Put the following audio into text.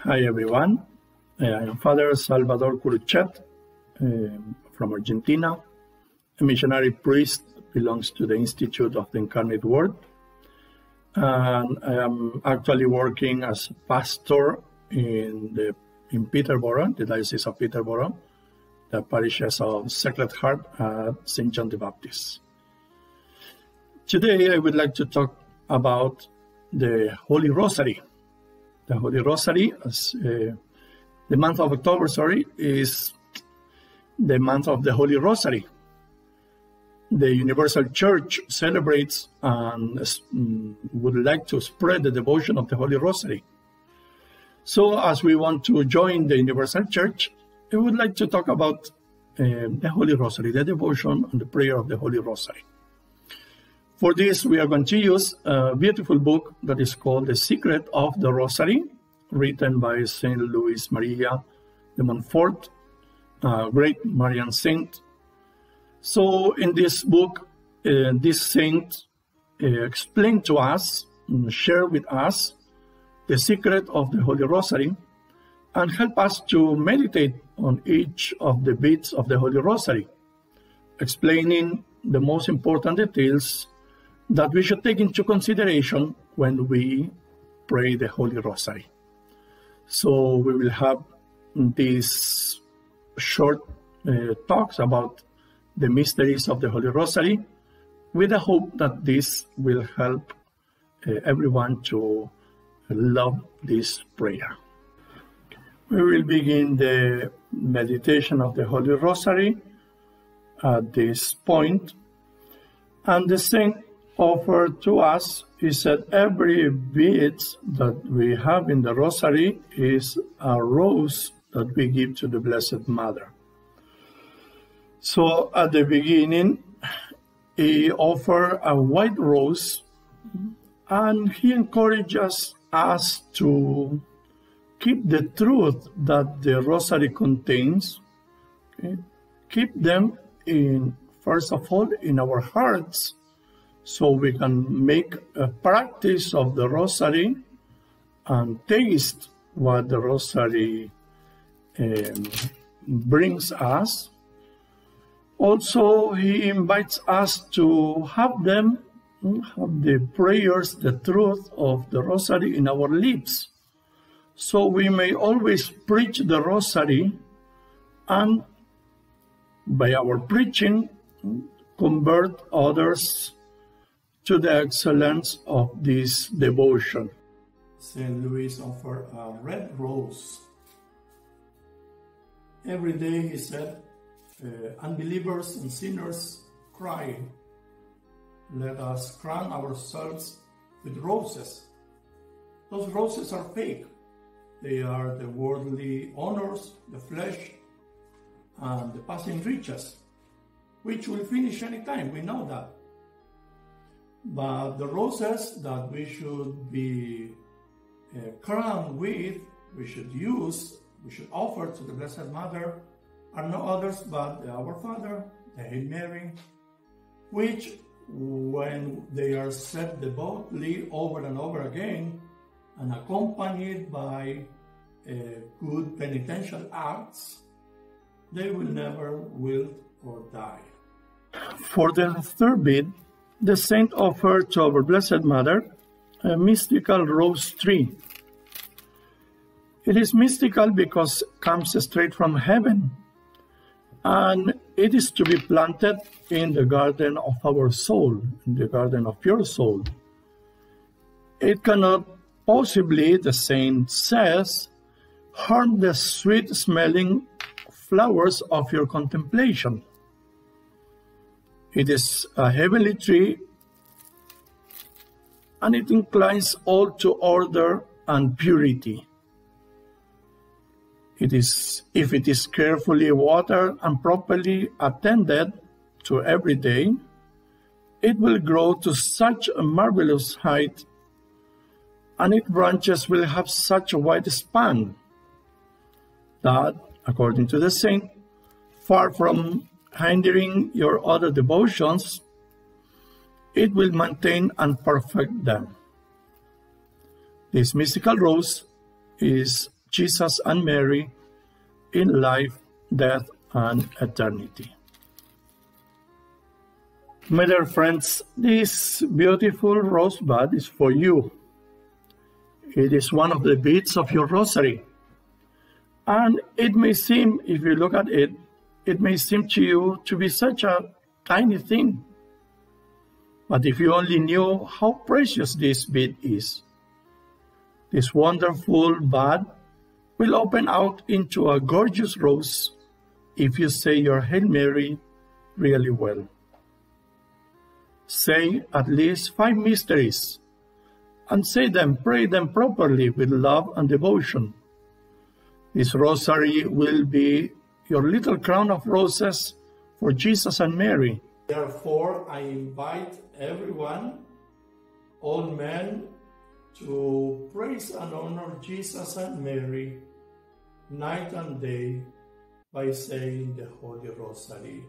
Hi everyone, I am Father Salvador Curutchet from Argentina. A missionary priest, belongs to the Institute of the Incarnate Word. And I am actually working as a pastor in Peterborough, the Diocese of Peterborough, the parishes of Sacred Heart at St. John the Baptist. Today I would like to talk about the Holy Rosary. The Holy Rosary, the month of October, is the month of the Holy Rosary. The Universal Church celebrates and would like to spread the devotion of the Holy Rosary. So as we want to join the Universal Church, I would like to talk about the Holy Rosary, the devotion and the prayer of the Holy Rosary. For this, we are going to use a beautiful book that is called The Secret of the Rosary, written by Saint Louis Maria de Monfort, a great Marian saint. So in this book, this saint explained to us, share with us, the secret of the Holy Rosary, and help us to meditate on each of the beads of the Holy Rosary, explaining the most important details that we should take into consideration when we pray the Holy Rosary. So we will have these short talks about the mysteries of the Holy Rosary, with the hope that this will help everyone to love this prayer. We will begin the meditation of the Holy Rosary at this point, and the saint offered to us is that every bead that we have in the Rosary is a rose that we give to the Blessed Mother. So at the beginning, he offered a white rose, and he encourages us to keep the truth that the Rosary contains, keep them first of all in our hearts, so we can make a practice of the Rosary and taste what the Rosary brings us. Also, he invites us to have the prayers, the truth of the Rosary in our lips, so we may always preach the Rosary, and by our preaching, convert others to the excellence of this devotion. St. Louis offered a red rose. Every day, he said, unbelievers and sinners cry, let us crown ourselves with roses. Those roses are fake. They are the worldly honors, the flesh, and the passing riches, which will finish any time, we know that. But the roses that we should be crowned with, we should offer to the Blessed Mother, are no others but Our Father, the Hail Mary, which, when they are said devoutly over and over again, and accompanied by good penitential acts, they will never wilt or die. For the third bead, the saint offered to our Blessed Mother a mystical rose tree. It is mystical because it comes straight from heaven, and it is to be planted in the garden of our soul, in the garden of your soul. It cannot possibly, the saint says, harm the sweet-smelling flowers of your contemplation. It is a heavenly tree, and it inclines all to order and purity. If it is carefully watered and properly attended to every day, it will grow to such a marvelous height, and its branches will have such a wide span that, according to the saint, far from hindering your other devotions, it will maintain and perfect them. This mystical rose is Jesus and Mary in life, death, and eternity. My dear friends, this beautiful rosebud is for you. It is one of the beads of your rosary. And it may seem, if you look at it, it may seem to you to be such a tiny thing. But if you only knew how precious this bead is, this wonderful bud will open out into a gorgeous rose if you say your Hail Mary really well. Say at least 5 mysteries, and say them, pray them properly with love and devotion. This rosary will be your little crown of roses for Jesus and Mary. Therefore, I invite everyone, all men, to praise and honor Jesus and Mary night and day by saying the Holy Rosary.